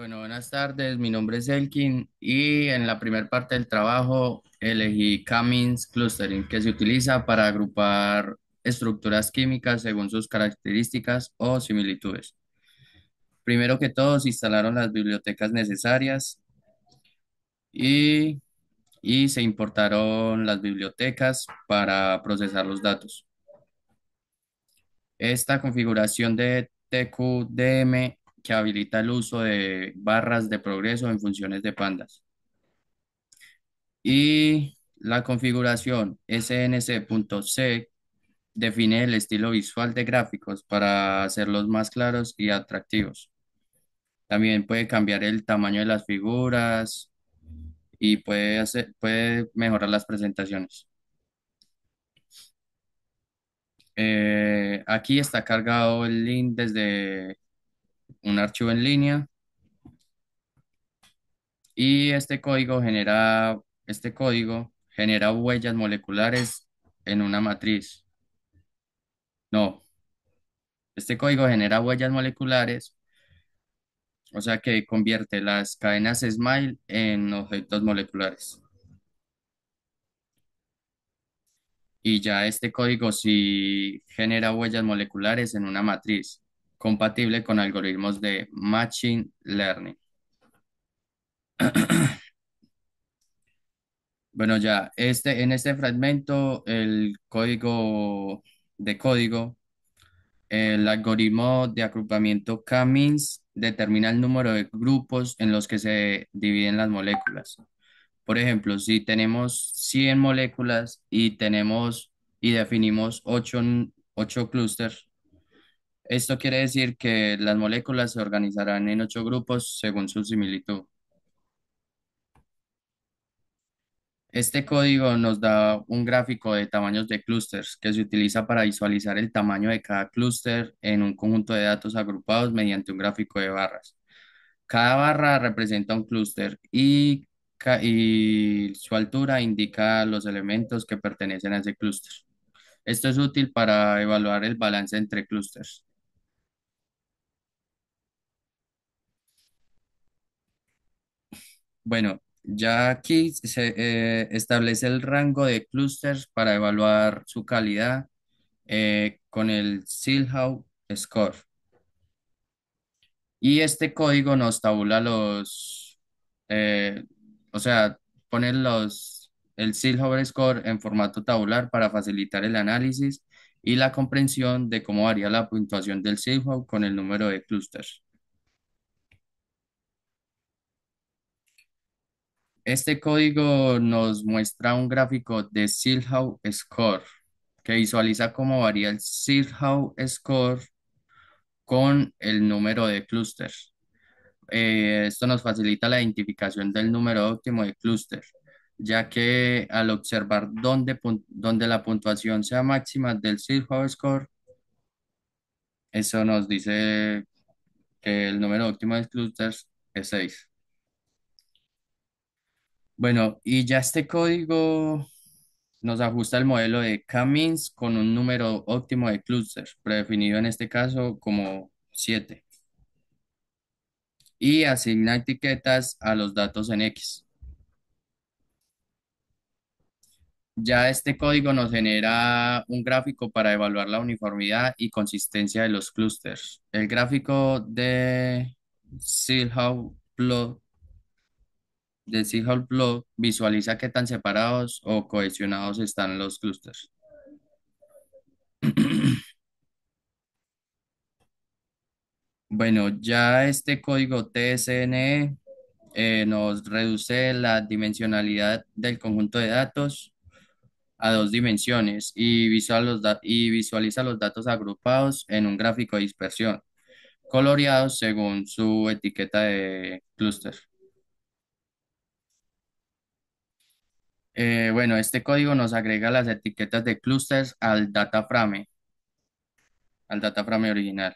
Bueno, buenas tardes, mi nombre es Elkin y en la primera parte del trabajo elegí Cummings Clustering, que se utiliza para agrupar estructuras químicas según sus características o similitudes. Primero que todo, se instalaron las bibliotecas necesarias y, y se importaron las bibliotecas para procesar los datos. Esta configuración de TQDM que habilita el uso de barras de progreso en funciones de pandas. Y la configuración SNC.C define el estilo visual de gráficos para hacerlos más claros y atractivos. También puede cambiar el tamaño de las figuras y puede mejorar las presentaciones. Aquí está cargado el link desde un archivo en línea y este código genera huellas moleculares en una matriz. No, este código genera huellas moleculares, o sea que convierte las cadenas Smile en objetos moleculares. Y ya este código sí genera huellas moleculares en una matriz, compatible con algoritmos de Machine Learning. Bueno, ya en este fragmento, el algoritmo de agrupamiento K-means determina el número de grupos en los que se dividen las moléculas. Por ejemplo, si tenemos 100 moléculas y definimos 8 clústeres, esto quiere decir que las moléculas se organizarán en 8 grupos según su similitud. Este código nos da un gráfico de tamaños de clústeres que se utiliza para visualizar el tamaño de cada clúster en un conjunto de datos agrupados mediante un gráfico de barras. Cada barra representa un clúster y su altura indica los elementos que pertenecen a ese clúster. Esto es útil para evaluar el balance entre clústeres. Bueno, ya aquí se establece el rango de clústeres para evaluar su calidad con el Silhouette Score. Y este código nos tabula eh, o sea, pone el Silhouette Score en formato tabular para facilitar el análisis y la comprensión de cómo varía la puntuación del Silhouette con el número de clústeres. Este código nos muestra un gráfico de Silhouette Score que visualiza cómo varía el Silhouette Score con el número de clústeres. Esto nos facilita la identificación del número óptimo de clúster, ya que al observar dónde la puntuación sea máxima del Silhouette Score, eso nos dice que el número óptimo de clústeres es 6. Bueno, y ya este código nos ajusta el modelo de K-means con un número óptimo de clústeres, predefinido en este caso como 7, y asigna etiquetas a los datos en X. Ya este código nos genera un gráfico para evaluar la uniformidad y consistencia de los clústeres. El gráfico Silhouette Plot, de Silhouette Plot visualiza qué tan separados o cohesionados están los clústeres. Bueno, ya este código TSNE nos reduce la dimensionalidad del conjunto de datos a 2 dimensiones y visualiza los datos agrupados en un gráfico de dispersión, coloreados según su etiqueta de clúster. Bueno, este código nos agrega las etiquetas de clústeres al data frame original.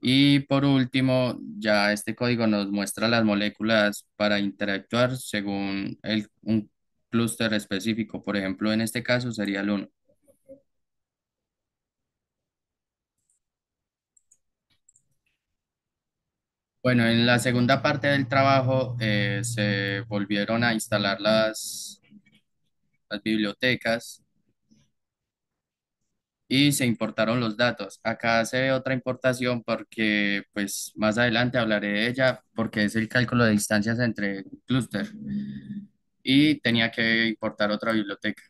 Y por último, ya este código nos muestra las moléculas para interactuar según un clúster específico. Por ejemplo, en este caso sería el 1. Bueno, en la segunda parte del trabajo se volvieron a instalar las bibliotecas y se importaron los datos. Acá se ve otra importación porque, pues, más adelante hablaré de ella porque es el cálculo de distancias entre clúster y tenía que importar otra biblioteca.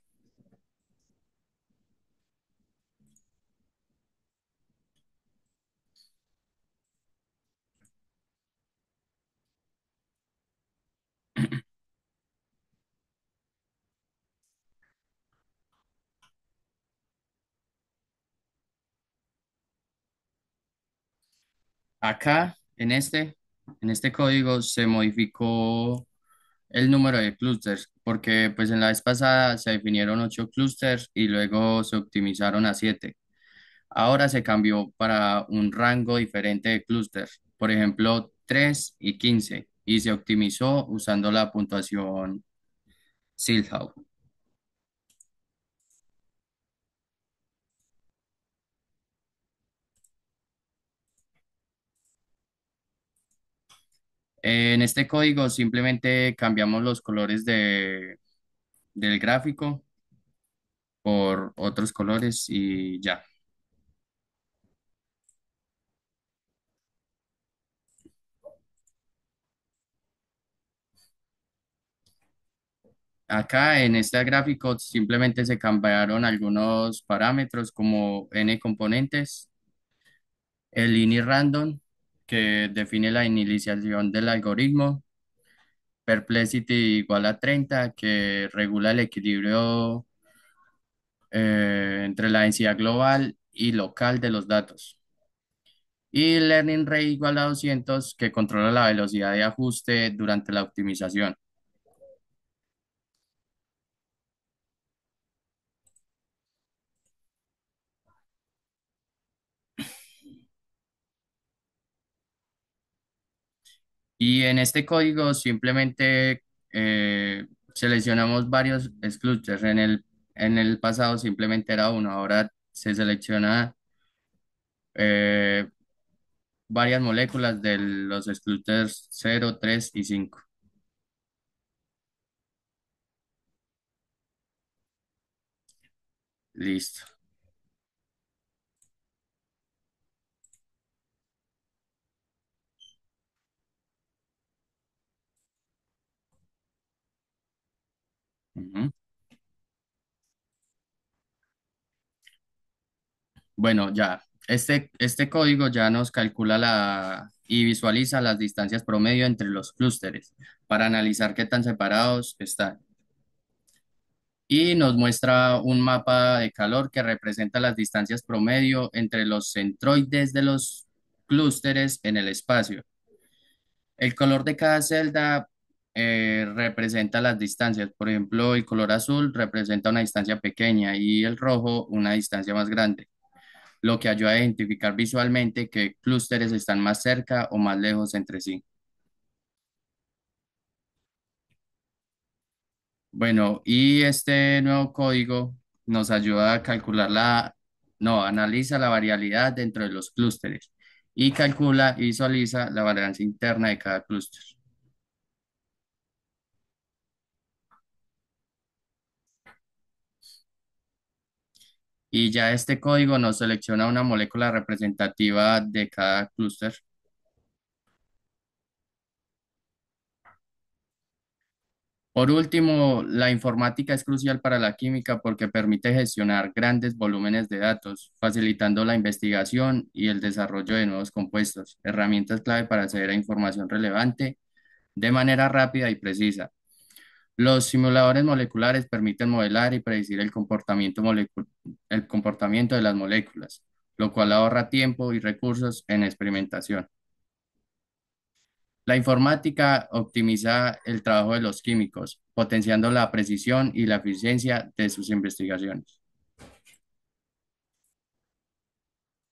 Acá, en este código se modificó el número de clústeres, porque pues en la vez pasada se definieron 8 clústeres y luego se optimizaron a 7. Ahora se cambió para un rango diferente de clústeres, por ejemplo 3 y 15, y se optimizó usando la puntuación Silhouette. En este código simplemente cambiamos los colores del gráfico por otros colores y ya. Acá en este gráfico simplemente se cambiaron algunos parámetros como n componentes, el ini random que define la inicialización del algoritmo, perplexity igual a 30 que regula el equilibrio entre la densidad global y local de los datos. Y learning rate igual a 200 que controla la velocidad de ajuste durante la optimización. Y en este código simplemente seleccionamos varios clusters. En el pasado simplemente era uno, ahora se selecciona eh, varias moléculas de los clusters 0, 3 y 5. Listo. Ujú. Bueno, ya, este código ya nos calcula y visualiza las distancias promedio entre los clústeres para analizar qué tan separados están. Y nos muestra un mapa de calor que representa las distancias promedio entre los centroides de los clústeres en el espacio. El color de cada celda representa las distancias. Por ejemplo, el color azul representa una distancia pequeña y el rojo una distancia más grande, lo que ayuda a identificar visualmente qué clústeres están más cerca o más lejos entre sí. Bueno, y este nuevo código nos ayuda a calcular no, analiza la variabilidad dentro de los clústeres y calcula y visualiza la varianza interna de cada clúster. Y ya este código nos selecciona una molécula representativa de cada clúster. Por último, la informática es crucial para la química porque permite gestionar grandes volúmenes de datos, facilitando la investigación y el desarrollo de nuevos compuestos, herramientas clave para acceder a información relevante de manera rápida y precisa. Los simuladores moleculares permiten modelar y predecir el comportamiento de las moléculas, lo cual ahorra tiempo y recursos en experimentación. La informática optimiza el trabajo de los químicos, potenciando la precisión y la eficiencia de sus investigaciones.